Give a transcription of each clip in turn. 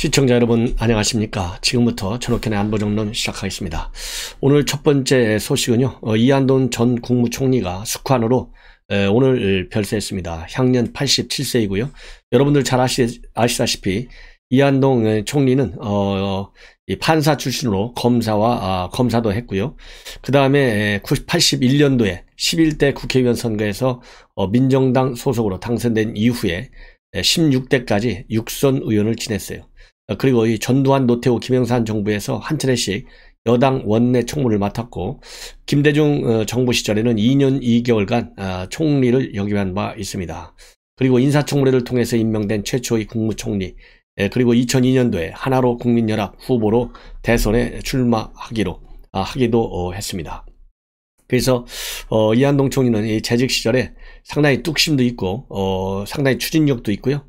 시청자 여러분 안녕하십니까. 지금부터 전옥현의 안보정론 시작하겠습니다. 오늘 첫 번째 소식은요, 이한동 전 국무총리가 숙환으로 오늘 별세했습니다. 향년 87세이고요. 여러분들 잘 아시다시피 이한동 총리는 이 판사 출신으로 검사도 했고요. 그 다음에 81년도에 11대 국회의원 선거에서 민정당 소속으로 당선된 이후에 16대까지 육선 의원을 지냈어요. 그리고 이 전두환, 노태우, 김영삼 정부에서 한 차례씩 여당 원내 총무를 맡았고, 김대중 정부 시절에는 2년 2개월간 총리를 역임한 바 있습니다. 그리고 인사청문회를 통해서 임명된 최초의 국무총리, 그리고 2002년도에 하나로 국민연합 후보로 대선에 출마하기도 했습니다. 그래서 이한동 총리는 이 재직 시절에 상당히 뚝심도 있고 상당히 추진력도 있고요.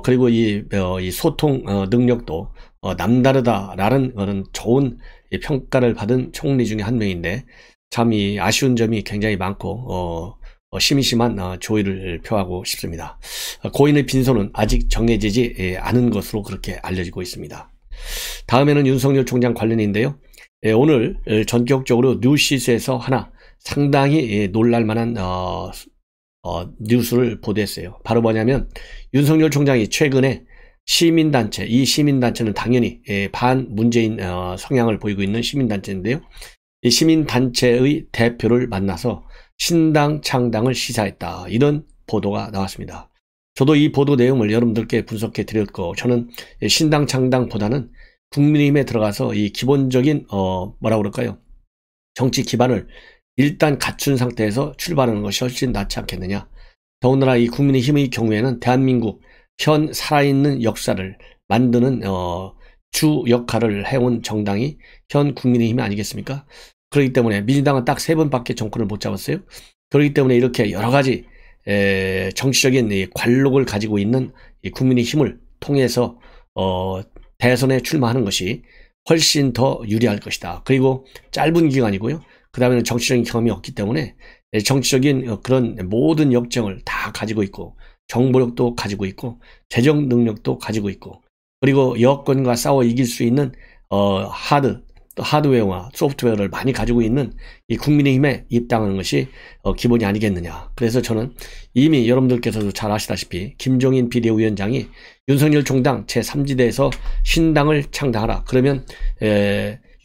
그리고 이 소통 능력도 남다르다라는 그런 좋은 평가를 받은 총리 중에 한 명인데, 참 이 아쉬운 점이 굉장히 많고 심심한 조의를 표하고 싶습니다. 고인의 빈소는 아직 정해지지 않은 것으로 그렇게 알려지고 있습니다. 다음에는 윤석열 총장 관련인데요. 오늘 전격적으로 뉴시스에서 하나 상당히 놀랄만한 뉴스를 보도했어요. 바로 뭐냐면, 윤석열 총장이 최근에 시민단체, 이 시민단체는 당연히 반문재인 성향을 보이고 있는 시민단체인데요. 이 시민단체의 대표를 만나서 신당 창당을 시사했다, 이런 보도가 나왔습니다. 저도 이 보도 내용을 여러분들께 분석해 드렸고, 저는 신당 창당보다는 국민의힘에 들어가서 이 기본적인 뭐라 그럴까요, 정치 기반을 일단 갖춘 상태에서 출발하는 것이 훨씬 낫지 않겠느냐. 더군다나 이 국민의힘의 경우에는 대한민국 현 살아있는 역사를 만드는 주 역할을 해온 정당이 현 국민의힘이 아니겠습니까? 그렇기 때문에 민주당은 딱 3번밖에 정권을 못 잡았어요. 그렇기 때문에 이렇게 여러 가지 정치적인 관록을 가지고 있는 이 국민의힘을 통해서 대선에 출마하는 것이 훨씬 더 유리할 것이다. 그리고 짧은 기간이고요. 그 다음에는 정치적인 경험이 없기 때문에 정치적인 그런 모든 역정을 다 가지고 있고, 정보력도 가지고 있고, 재정 능력도 가지고 있고, 그리고 여권과 싸워 이길 수 있는 하드웨어와 소프트웨어를 많이 가지고 있는 이 국민의힘에 입당하는 것이 기본이 아니겠느냐. 그래서 저는 이미 여러분들께서도 잘 아시다시피 김종인 비대위원장이 윤석열 총장 제3지대에서 신당을 창당하라, 그러면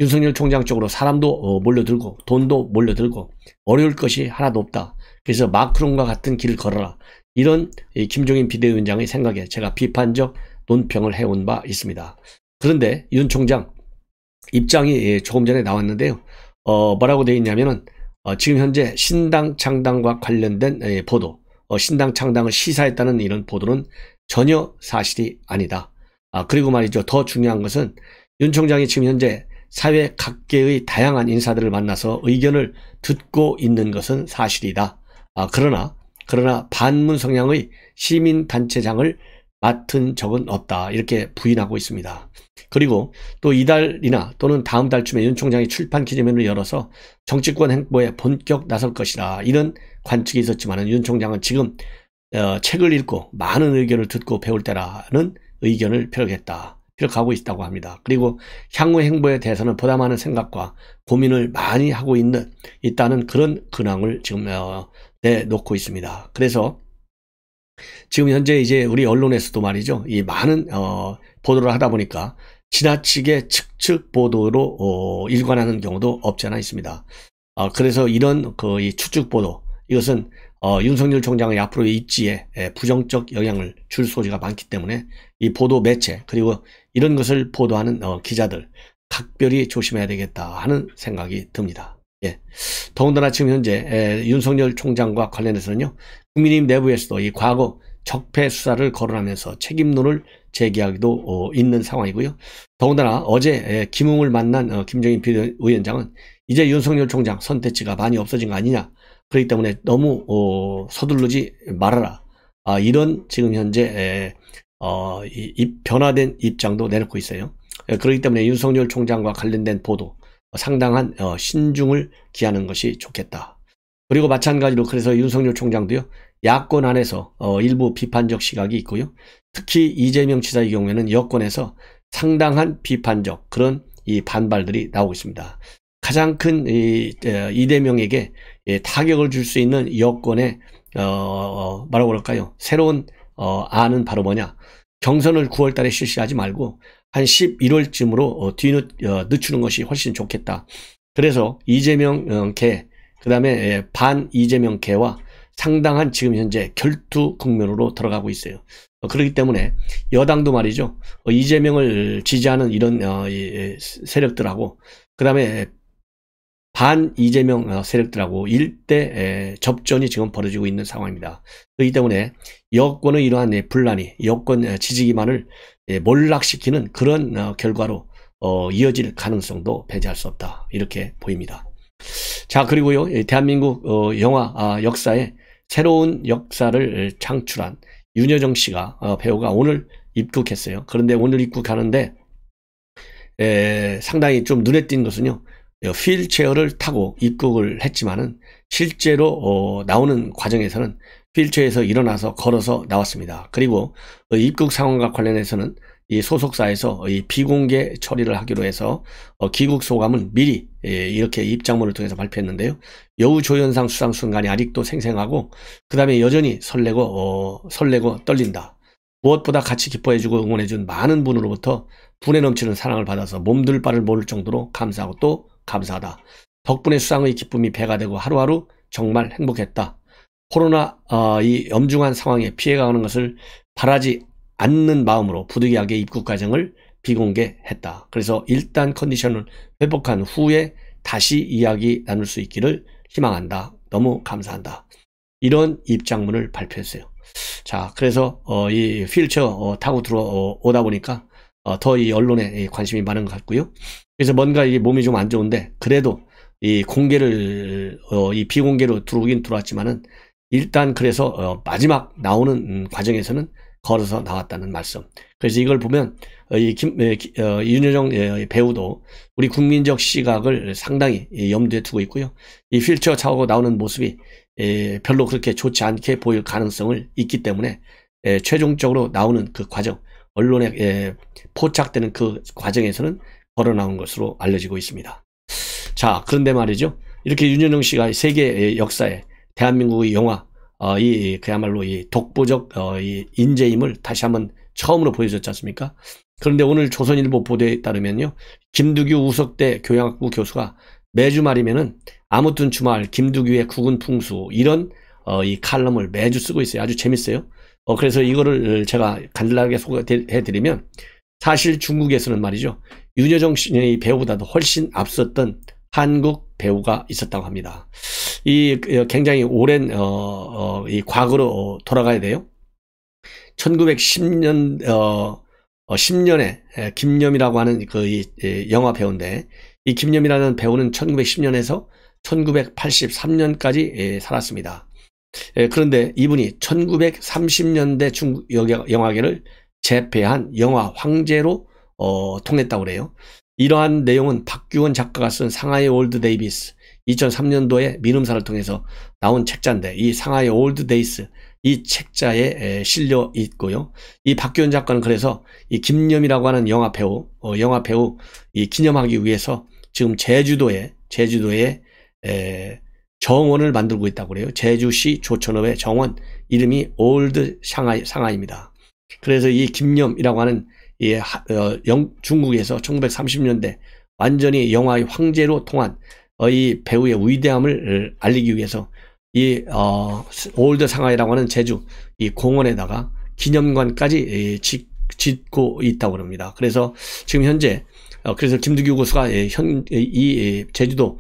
윤석열 총장 쪽으로 사람도 몰려들고 돈도 몰려들고 어려울 것이 하나도 없다. 그래서 마크롱과 같은 길을 걸어라, 이런 김종인 비대위원장의 생각에 제가 비판적 논평을 해온 바 있습니다. 그런데 윤 총장 입장이 조금 전에 나왔는데요. 뭐라고 되어 있냐면은 지금 현재 신당 창당과 관련된 보도, 신당 창당을 시사했다는 이런 보도는 전혀 사실이 아니다. 그리고 말이죠, 더 중요한 것은 윤 총장이 지금 현재 사회 각계의 다양한 인사들을 만나서 의견을 듣고 있는 것은 사실이다. 그러나 반문 성향의 시민단체장을 맡은 적은 없다, 이렇게 부인하고 있습니다. 그리고 또 이달이나 또는 다음 달쯤에 윤 총장이 출판 기자회견을 열어서 정치권 행보에 본격 나설 것이라, 이런 관측이 있었지만 윤 총장은 지금 책을 읽고 많은 의견을 듣고 배울 때라는 의견을 펴가고 있다고 합니다. 그리고 향후 행보에 대해서는 보다 많은 생각과 고민을 많이 하고 있다는 그런 근황을 지금 내놓고 있습니다. 그래서 지금 현재 이제 우리 언론에서도 말이죠, 이 많은 보도를 하다 보니까 지나치게 측측 보도로 일관하는 경우도 없지 않아 있습니다. 그래서 이런 이 추측 보도, 이것은 윤석열 총장의 앞으로의 입지에 부정적 영향을 줄 소지가 많기 때문에 이 보도 매체, 그리고 이런 것을 보도하는 기자들 각별히 조심해야 되겠다 하는 생각이 듭니다. 더군다나 지금 현재 윤석열 총장과 관련해서는요, 국민의힘 내부에서도 이 과거 적폐 수사를 거론하면서 책임론을 제기하기도 있는 상황이고요. 더군다나 어제 김웅을 만난 김종인 비대위원장은 이제 윤석열 총장 선택지가 많이 없어진 거 아니냐, 그렇기 때문에 너무 서두르지 말아라, 이런 지금 현재 변화된 입장도 내놓고 있어요. 그렇기 때문에 윤석열 총장과 관련된 보도 상당한 신중을 기하는 것이 좋겠다. 그리고 마찬가지로 그래서 윤석열 총장도요, 야권 안에서 일부 비판적 시각이 있고요. 특히 이재명 지사의 경우에는 여권에서 상당한 비판적 그런 이 반발들이 나오고 있습니다. 가장 큰 이재명에게 타격을 줄 수 있는 여권의 뭐라고 그럴까요? 새로운 안은 바로 뭐냐? 경선을 9월 달에 실시하지 말고 한 11월쯤으로 늦추는 것이 훨씬 좋겠다. 그래서 이재명 계, 그 다음에 반 이재명 계와 상당한 지금 현재 결투 국면으로 들어가고 있어요. 그렇기 때문에 여당도 말이죠. 이재명을 지지하는 이런 세력들하고 그 다음에 반 이재명 세력들하고 일대 접전이 지금 벌어지고 있는 상황입니다. 그렇기 때문에 여권의 이러한 분란이 여권 지지 기반을 몰락시키는 그런 결과로 이어질 가능성도 배제할 수 없다. 이렇게 보입니다. 자, 그리고요, 대한민국 영화 역사에 새로운 역사를 창출한 윤여정 씨가 배우가 오늘 입국했어요. 그런데 오늘 입국하는데 상당히 좀 눈에 띈 것은요, 휠체어를 타고 입국을 했지만은 실제로 나오는 과정에서는 휠체어에서 일어나서 걸어서 나왔습니다. 그리고 입국 상황과 관련해서는 이 소속사에서 이 비공개 처리를 하기로 해서 귀국 소감은 미리 이렇게 입장문을 통해서 발표했는데요. 여우 조연상 수상 순간이 아직도 생생하고 그 다음에 여전히 설레고 떨린다. 무엇보다 같이 기뻐해주고 응원해준 많은 분으로부터 분에 넘치는 사랑을 받아서 몸둘 바를 모를 정도로 감사하고 또 감사하다. 덕분에 수상의 기쁨이 배가 되고 하루하루 정말 행복했다. 코로나 이 엄중한 상황에 피해가 오는 것을 바라지 않는 마음으로 부득이하게 입국 과정을 비공개했다. 그래서 일단 컨디션을 회복한 후에 다시 이야기 나눌 수 있기를 희망한다. 너무 감사한다. 이런 입장문을 발표했어요. 자, 그래서 이 휠체어 타고 들어오다 보니까 더 이 언론에 관심이 많은 것 같고요. 그래서 뭔가 이 몸이 좀 안 좋은데 그래도 이 공개를 이 비공개로 들어오긴 들어왔지만은 일단 그래서 마지막 나오는 과정에서는 걸어서 나왔다는 말씀. 그래서 이걸 보면 윤여정 배우도 우리 국민적 시각을 상당히 염두에 두고 있고요. 이 휠체어 타고 나오는 모습이 별로 그렇게 좋지 않게 보일 가능성을 있기 때문에 최종적으로 나오는 그 과정, 언론에 포착되는 그 과정에서는 걸어 나온 것으로 알려지고 있습니다. 자, 그런데 말이죠. 이렇게 윤여정 씨가 세계 역사에 대한민국의 영화 그야말로 이 독보적 이 인재임을 다시 한번 처음으로 보여줬지 않습니까? 그런데 오늘 조선일보 보도에 따르면요, 김두규 우석대 교양학부 교수가 매주 말이면은 아무튼 주말 김두규의 국은 풍수 이런 이 칼럼을 매주 쓰고 있어요. 아주 재밌어요. 그래서 이거를 제가 간단하게 소개해드리면 사실 중국에서는 말이죠, 윤여정 씨의 배우보다도 훨씬 앞섰던 한국 배우가 있었다고 합니다. 이 굉장히 오랜 이 과거로 돌아가야 돼요. 1910년 10년에 김념이라고 하는 그 영화 배우인데, 이 김념이라는 배우는 1910년에서 1983년까지 살았습니다. 그런데 이분이 1930년대 중국 영화계를 제패한 영화 황제로 통했다고 그래요. 이러한 내용은 박규원 작가가 쓴 상하이 올드 데이비스 2003년도에 민음사를 통해서 나온 책자인데, 이 상하이 올드 데이스 이 책자에 실려 있고요. 이 박규원 작가는 그래서 이 김념이라고 하는 영화 배우 이 기념하기 위해서 지금 제주도에 정원을 만들고 있다고 그래요. 제주시 조천읍의 정원, 이름이 올드 상하이입니다. 그래서 이 김념이라고 하는 중국에서 1930년대 완전히 영화의 황제로 통한 이 배우의 위대함을 알리기 위해서 이 올드 상하이라고 하는 제주 이 공원에다가 기념관까지 짓고 있다고 합니다. 그래서 지금 현재 그래서 김두규 교수가 이 제주도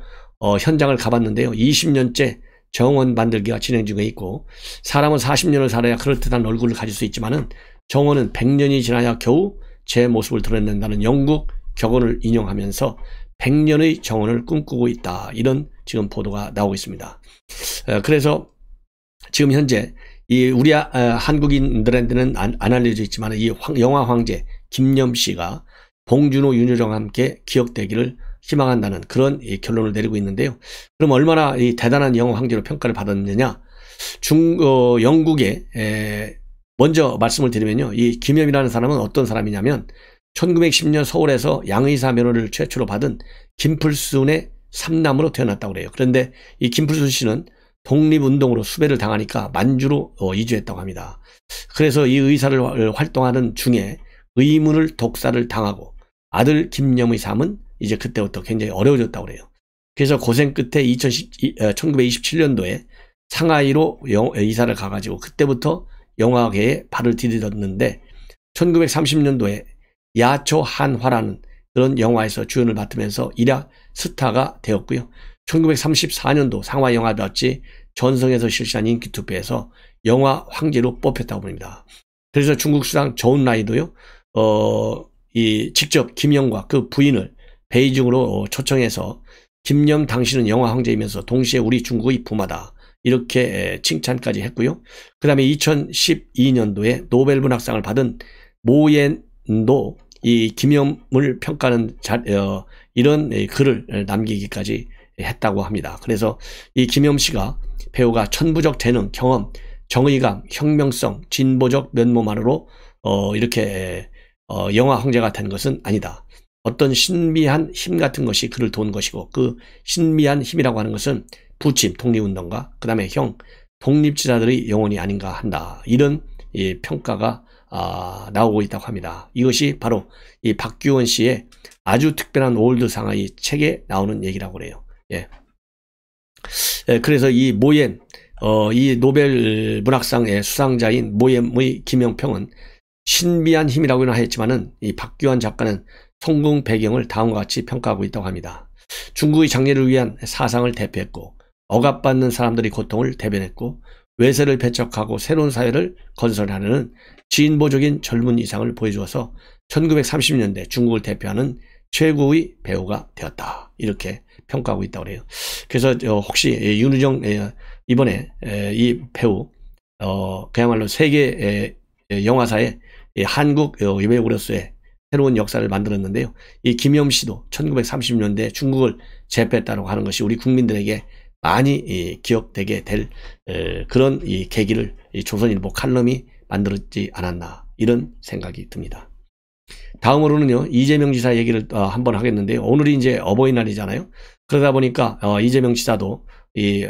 현장을 가봤는데요. 20년째 정원 만들기가 진행 중에 있고, 사람은 40년을 살아야 그럴듯한 얼굴을 가질 수 있지만은 정원은 100년이 지나야 겨우 제 모습을 드러낸다는 영국 격언을 인용하면서 100년의 정원을 꿈꾸고 있다. 이런 지금 보도가 나오고 있습니다. 그래서 지금 현재 우리 한국인들한테는 안 알려져 있지만 이 영화 황제 김념 씨가 봉준호, 윤여정과 함께 기억되기를 희망한다는 그런 결론을 내리고 있는데요. 그럼 얼마나 이 대단한 영화 황제로 평가를 받았느냐? 영국에 먼저 말씀을 드리면요, 이 김념이라는 사람은 어떤 사람이냐면 1910년 서울에서 양의사 면허를 최초로 받은 김풀순의 삼남으로 태어났다고 그래요. 그런데 이 김풀순 씨는 독립운동으로 수배를 당하니까 만주로 이주했다고 합니다. 그래서 이 의사를 활동하는 중에 의문을 독사를 당하고 아들 김염의 삶은 이제 그때부터 굉장히 어려워졌다고 그래요. 그래서 고생 끝에 1927년도에 상하이로 이사를 가가지고 그때부터 영화계에 발을 디뎠는데 1930년도에 야초한화라는 그런 영화에서 주연을 맡으면서 일약 스타가 되었고요. 1934년도 상하영화잡지 전성에서 실시한 인기투표에서 영화 황제로 뽑혔다고 봅니다. 그래서 중국 수상 저운라이도요, 직접 김영과 그 부인을 베이징으로 초청해서 김영 당신은 영화 황제이면서 동시에 우리 중국의 부마다 이렇게 칭찬까지 했고요. 그 다음에 2012년도에 노벨문학상을 받은 모옌도 이 김영을 평가하는 이런 글을 남기기까지 했다고 합니다. 그래서 이 김영 씨가 배우가 천부적 재능, 경험, 정의감, 혁명성, 진보적 면모만으로 이렇게 영화 황제가 된 것은 아니다. 어떤 신비한 힘 같은 것이 그를 도운 것이고 그 신비한 힘이라고 하는 것은 부침, 독립운동가, 그 다음에 형, 독립지사들의 영혼이 아닌가 한다. 이런 평가가 나오고 있다고 합니다. 이것이 바로 이 박규원 씨의 아주 특별한 올드 상하이 책에 나오는 얘기라고 그래요. 예. 그래서 이 모옌, 이 노벨 문학상의 수상자인 모옌의 김영평은 신비한 힘이라고는 했지만은 이 박규원 작가는 성공 배경을 다음과 같이 평가하고 있다고 합니다. 중국의 장래를 위한 사상을 대표했고 억압받는 사람들의 고통을 대변했고 외세를 배척하고 새로운 사회를 건설하려는 진보적인 젊은 이상을 보여주어서 1930년대 중국을 대표하는 최고의 배우가 되었다. 이렇게 평가하고 있다고 그래요. 그래서 혹시 윤우정 이번에 이 배우 그야말로 세계 영화사의 한국 배우로서의 새로운 역사를 만들었는데요. 이 김영 씨도 1930년대 중국을 제패했다고 하는 것이 우리 국민들에게 많이 기억되게 될 그런 이 계기를 이 조선일보 칼럼이 만들었지 않았나 이런 생각이 듭니다. 다음으로는요, 이재명 지사 얘기를 한번 하겠는데요. 오늘이 이제 어버이날이잖아요. 그러다 보니까 이재명 지사도 이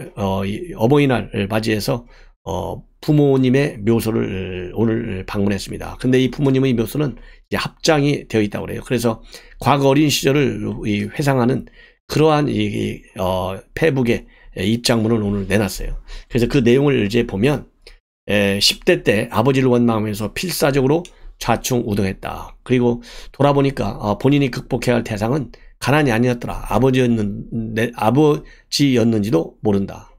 어버이날을 맞이해서 부모님의 묘소를 오늘 방문했습니다. 근데 이 부모님의 묘소는 이제 합장이 되어 있다고 그래요. 그래서 과거 어린 시절을 회상하는 그러한 페북의 입장문을 오늘 내놨어요. 그래서 그 내용을 이제 보면 10대 때 아버지를 원망하면서 필사적으로 좌충우등했다. 그리고 돌아보니까 본인이 극복해야 할 대상은 가난이 아니었더라. 아버지였는지도 모른다.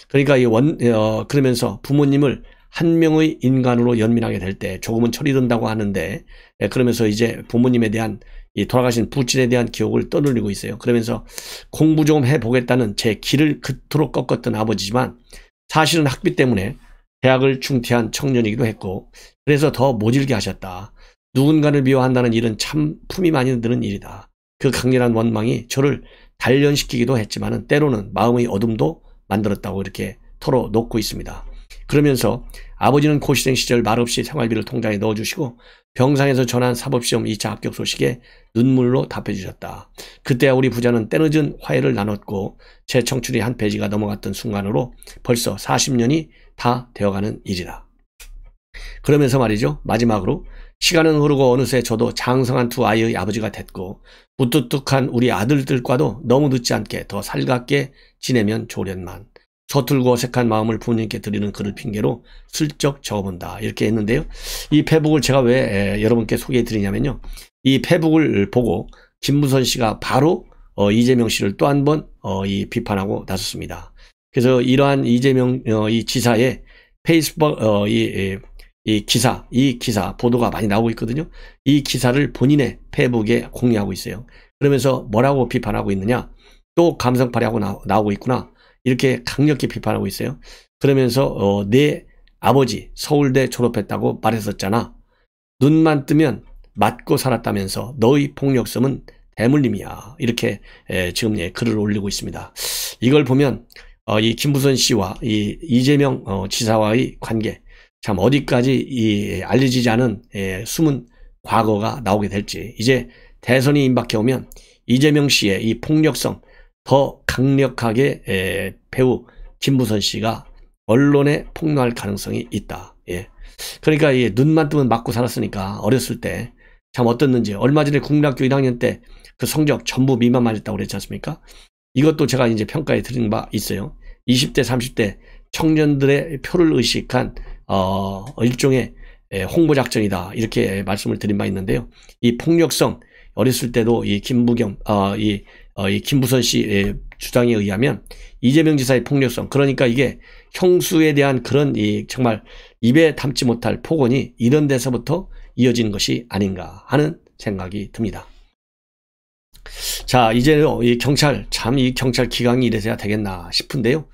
그러니까 그러면서 부모님을 한 명의 인간으로 연민하게 될 때 조금은 철이 든다고 하는데, 그러면서 이제 부모님에 대한 돌아가신 부친에 대한 기억을 떠올리고 있어요. 그러면서 공부 좀 해보겠다는 제 길을 그토록 꺾었던 아버지지만 사실은 학비 때문에 대학을 중퇴한 청년이기도 했고 그래서 더 모질게 하셨다. 누군가를 미워한다는 일은 참 품이 많이 드는 일이다. 그 강렬한 원망이 저를 단련시키기도 했지만 때로는 마음의 어둠도 만들었다고 이렇게 털어놓고 있습니다. 그러면서 아버지는 고시생 시절 말없이 생활비를 통장에 넣어주시고 병상에서 전한 사법시험 2차 합격 소식에 눈물로 답해주셨다. 그때야 우리 부자는 때늦은 화해를 나눴고 제 청춘이 한 페이지가 넘어갔던 순간으로 벌써 40년이 다 되어가는 일이다. 그러면서 말이죠. 마지막으로 시간은 흐르고 어느새 저도 장성한 두 아이의 아버지가 됐고 무뚝뚝한 우리 아들들과도 너무 늦지 않게 더 살갑게 지내면 좋으련만 서툴고 어색한 마음을 부모님께 드리는 글을 핑계로 슬쩍 적어본다. 이렇게 했는데요. 이 페북을 제가 왜 여러분께 소개해 드리냐면요. 이 페북을 보고 김무선 씨가 바로 이재명 씨를 또 한 번 비판하고 나섰습니다. 그래서 이러한 이재명 이 지사의 페이스북 이 기사 보도가 많이 나오고 있거든요. 이 기사를 본인의 페북에 공유하고 있어요. 그러면서 뭐라고 비판하고 있느냐? 또 감성팔이하고 나오고 있구나. 이렇게 강력히 비판하고 있어요. 그러면서 내 아버지 서울대 졸업했다고 말했었잖아. 눈만 뜨면 맞고 살았다면서 너의 폭력성은 대물림이야. 이렇게 지금 글을 올리고 있습니다. 이걸 보면 이 김무선 씨와 이 이재명 지사와의 관계 참 어디까지 알려지지 않은 숨은 과거가 나오게 될지, 이제 대선이 임박해 오면 이재명 씨의 이 폭력성 더 강력하게 배우 김부선 씨가 언론에 폭로할 가능성이 있다. 예. 그러니까 이 눈만 뜨면 맞고 살았으니까 어렸을 때 참 어떻는지, 얼마 전에 국민학교 1학년 때 그 성적 전부 미만 맞았다고 그랬지 않습니까? 이것도 제가 이제 평가에 드린 바 있어요. 20대 30대 청년들의 표를 의식한 일종의 홍보작전이다, 이렇게 말씀을 드린 바 있는데요. 이 폭력성, 어렸을 때도 이 이 김부선 씨의 주장에 의하면 이재명 지사의 폭력성, 그러니까 이게 형수에 대한 그런 정말 입에 담지 못할 폭언이 이런 데서부터 이어진 것이 아닌가 하는 생각이 듭니다. 자, 이제는 이 경찰, 참 이 경찰 기강이 이래서야 되겠나 싶은데요.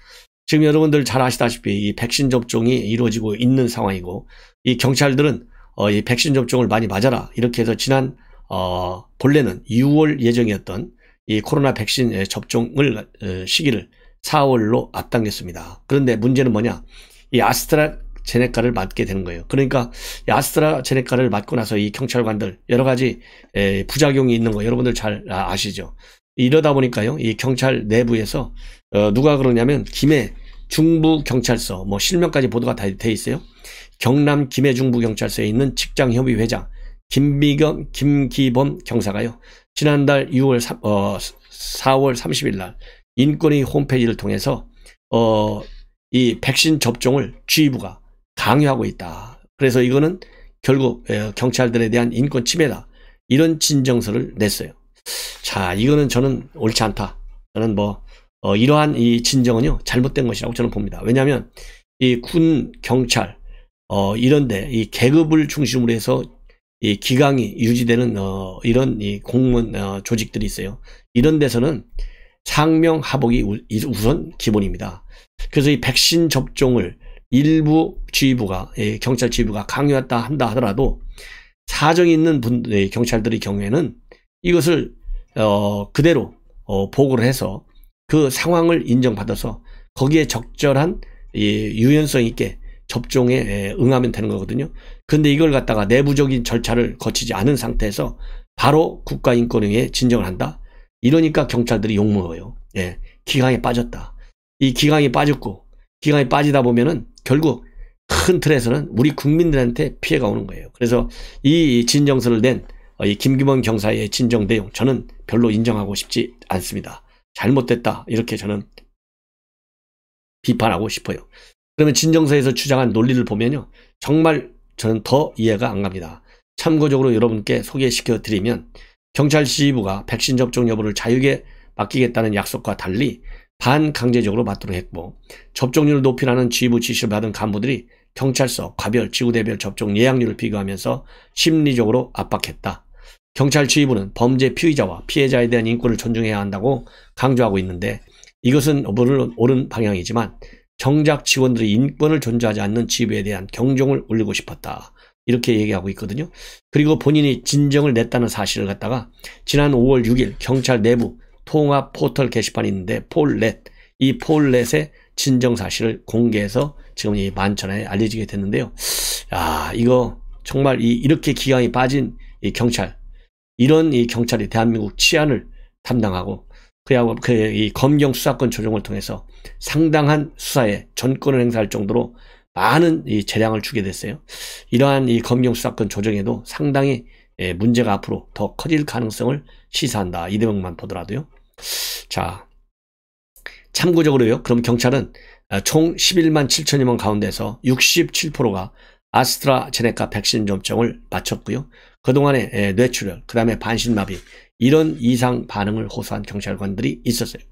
지금 여러분들 잘 아시다시피 이 백신 접종이 이루어지고 있는 상황이고, 이 경찰들은 이 백신 접종을 많이 맞아라, 이렇게 해서 지난 본래는 6월 예정이었던 이 코로나 백신 접종을 시기를 4월로 앞당겼습니다. 그런데 문제는 뭐냐, 이 아스트라제네카를 맞게 되는 거예요. 그러니까 이 아스트라제네카를 맞고 나서 이 경찰관들 여러 가지 부작용이 있는 거 여러분들 잘 아시죠. 이러다 보니까요, 이 경찰 내부에서 누가 그러냐면 김해 중부경찰서, 뭐 실명까지 보도가 다 돼 있어요. 경남 김해 중부경찰서에 있는 직장협의회장 김기범 경사가요, 지난달 4월 30일 날 인권위 홈페이지를 통해서 이 백신 접종을 주의부가 강요하고 있다. 그래서 이거는 결국 경찰들에 대한 인권 침해다, 이런 진정서를 냈어요. 자, 이거는 저는 옳지 않다. 저는 이러한 이 진정은요, 잘못된 것이라고 저는 봅니다. 왜냐하면 이 군, 경찰 이런데 이 계급을 중심으로 해서 이 기강이 유지되는 이런 이 공무원 조직들이 있어요. 이런 데서는 상명하복이 우선 기본입니다. 그래서 이 백신 접종을 일부 지휘부가, 경찰 지휘부가 강요했다 한다 하더라도 사정이 있는 경찰들의 경우에는 이것을 그대로 보고를 해서 그 상황을 인정받아서 거기에 적절한 유연성 있게 접종에 응하면 되는 거거든요. 근데 이걸 갖다가 내부적인 절차를 거치지 않은 상태에서 바로 국가인권위에 진정을 한다? 이러니까 경찰들이 욕먹어요. 예, 기강에 빠졌다. 이 기강이 빠졌고, 기강이 빠지다 보면은 결국 큰 틀에서는 우리 국민들한테 피해가 오는 거예요. 그래서 이 진정서를 낸 이 김기범 경사의 진정 내용, 저는 별로 인정하고 싶지 않습니다. 잘못됐다, 이렇게 저는 비판하고 싶어요. 그러면 진정서에서 주장한 논리를 보면요, 정말 저는 더 이해가 안 갑니다. 참고적으로 여러분께 소개시켜 드리면, 경찰 지휘부가 백신 접종 여부를 자유에 맡기겠다는 약속과 달리 반강제적으로 맡도록 했고, 접종률을 높이라는 지휘부 지시를 받은 간부들이 경찰서, 과별, 지구대별 접종 예약률을 비교하면서 심리적으로 압박했다. 경찰 지휘부는 범죄 피의자와 피해자에 대한 인권을 존중해야 한다고 강조하고 있는데, 이것은 물론 옳은 방향이지만 정작 직원들의 인권을 존중하지 않는 지휘부에 대한 경종을 울리고 싶었다, 이렇게 얘기하고 있거든요. 그리고 본인이 진정을 냈다는 사실을 갖다가 지난 5월 6일 경찰 내부 통합 포털 게시판이 있는데, 폴렛, 이 폴렛의 진정 사실을 공개해서 지금 이 만천하에 알려지게 됐는데요. 야, 이거 정말 이렇게 기강이 빠진 이 경찰, 이런 이 경찰이 대한민국 치안을 담당하고 이 검경 수사권 조정을 통해서 상당한 수사에 전권을 행사할 정도로 많은 이 재량을 주게 됐어요. 이러한 이 검경 수사권 조정에도 상당히 문제가 앞으로 더 커질 가능성을 시사한다, 이 대목만 보더라도요. 자, 참고적으로요, 그럼 경찰은 총 11만 7천여 명 가운데서 67%가 아스트라제네카 백신 접종을 마쳤고요. 그동안에 뇌출혈, 그 다음에 반신마비, 이런 이상 반응을 호소한 경찰관들이 있었어요.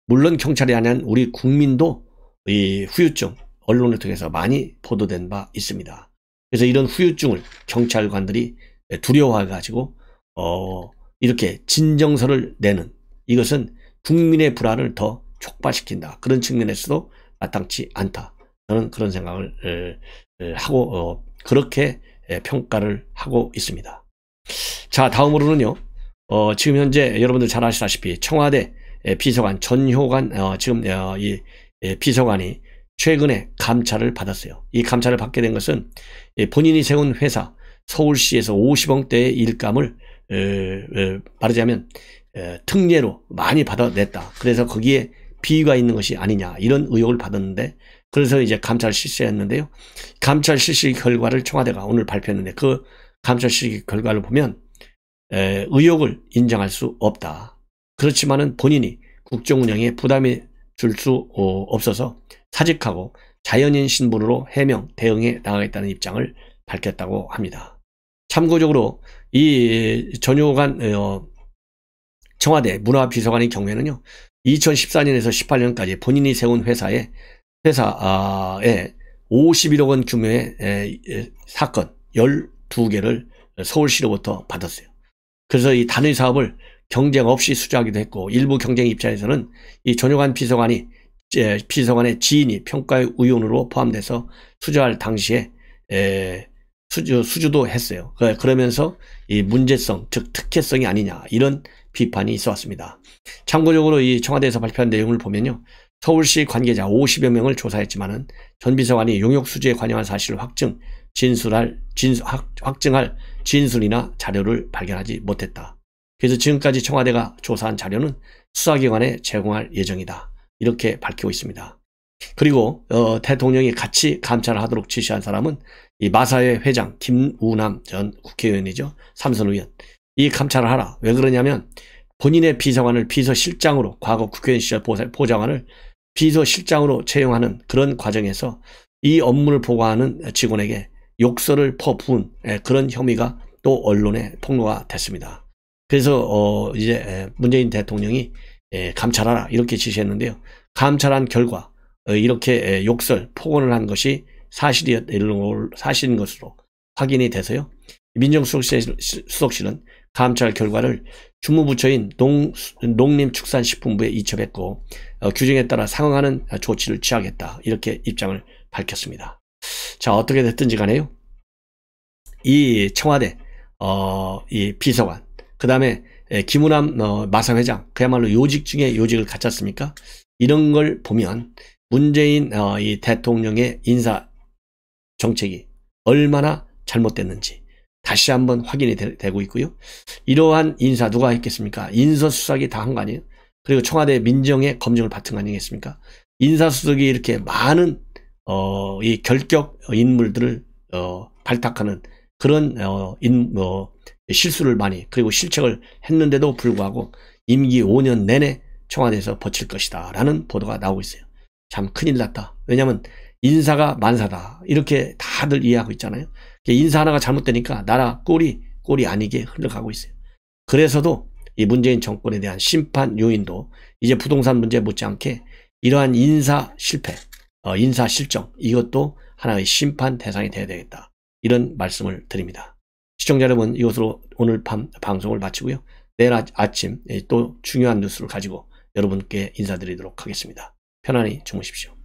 물론 경찰이 아닌 우리 국민도 이 후유증, 언론을 통해서 많이 보도된 바 있습니다. 그래서 이런 후유증을 경찰관들이 두려워해가지고 이렇게 진정서를 내는, 이것은 국민의 불안을 더 촉발시킨다, 그런 측면에서도 마땅치 않다, 저는 그런 생각을 하고 그렇게 평가를 하고 있습니다. 자, 다음으로는요, 지금 현재 여러분들 잘 아시다시피 청와대 비서관 전효관 지금 이 비서관이 최근에 감찰을 받았어요. 이 감찰을 받게 된 것은 본인이 세운 회사 서울시에서 50억대의 일감을 말하자면 특례로 많이 받아냈다. 그래서 거기에 비위가 있는 것이 아니냐 이런 의혹을 받았는데, 그래서 이제 감찰 실시했는데요. 감찰 실시 결과를 청와대가 오늘 발표했는데, 그 감찰 실시 결과를 보면 의혹을 인정할 수 없다. 그렇지만은 본인이 국정 운영에 부담이 줄 수 없어서 사직하고 자연인 신분으로 해명 대응에 나가겠다는 입장을 밝혔다고 합니다. 참고적으로 이 전효관 청와대 문화비서관의 경우에는요, 2014년에서 18년까지 본인이 세운 회사에 51억 원 규모의 사건 12개를 서울시로부터 받았어요. 그래서 이 단위 사업을 경쟁 없이 수주하기도 했고, 일부 경쟁 입장에서는 이 전효관 비서관의 지인이 평가위원으로 포함돼서 수주할 당시에 수주도 했어요. 그러면서 이 문제성, 즉 특혜성이 아니냐 이런 비판이 있어 왔습니다. 참고적으로 이 청와대에서 발표한 내용을 보면요, 서울시 관계자 50여 명을 조사했지만은 전 비서관이 용역 수주에 관여한 사실을 확증할 진술이나 자료를 발견하지 못했다. 그래서 지금까지 청와대가 조사한 자료는 수사기관에 제공할 예정이다. 이렇게 밝히고 있습니다. 그리고 대통령이 같이 감찰을 하도록 지시한 사람은 이 마사회 회장 김우남 전 국회의원이죠. 삼선 의원. 이 감찰을 하라. 왜 그러냐면 본인의 비서관을 비서실장으로, 과거 국회의원 시절 보좌관을 비서실장으로 채용하는 그런 과정에서 이 업무를 보고하는 직원에게 욕설을 퍼부은 그런 혐의가 또 언론에 폭로가 됐습니다. 그래서 이제 문재인 대통령이 감찰하라 이렇게 지시했는데요. 감찰한 결과 이렇게 욕설, 폭언을 한 것이 사실인 것으로 확인이 돼서요. 민정수석실은 감찰 결과를 주무부처인 농림축산식품부에 이첩했고 규정에 따라 상응하는 조치를 취하겠다 이렇게 입장을 밝혔습니다. 자, 어떻게 됐든지 간에요, 이 청와대 이 비서관, 그 다음에 김우남 마사회장, 그야말로 요직 중에 요직을 갖지 않습니까? 이런 걸 보면 문재인 이 대통령의 인사 정책이 얼마나 잘못됐는지 다시 한번 확인이 되고 있고요. 이러한 인사 누가 했겠습니까? 인사수석이 다 한 거 아니에요? 그리고 청와대 민정의 검증을 받은 거 아니겠습니까? 인사수석이 이렇게 많은 이 결격 인물들을 발탁하는 그런 실수를 많이, 그리고 실책을 했는데도 불구하고 임기 5년 내내 청와대에서 버틸 것이다 라는 보도가 나오고 있어요. 참 큰일 났다. 왜냐하면 인사가 만사다 이렇게 다들 이해하고 있잖아요. 인사 하나가 잘못되니까 나라 꼴이 아니게 흘러가고 있어요. 그래서도 이 문재인 정권에 대한 심판 요인도 이제 부동산 문제 못지않게 이러한 인사 실패, 인사 실정, 이것도 하나의 심판 대상이 돼야 되겠다, 이런 말씀을 드립니다. 시청자 여러분, 이것으로 오늘 밤 방송을 마치고요. 내일 아침 또 중요한 뉴스를 가지고 여러분께 인사드리도록 하겠습니다. 편안히 주무십시오.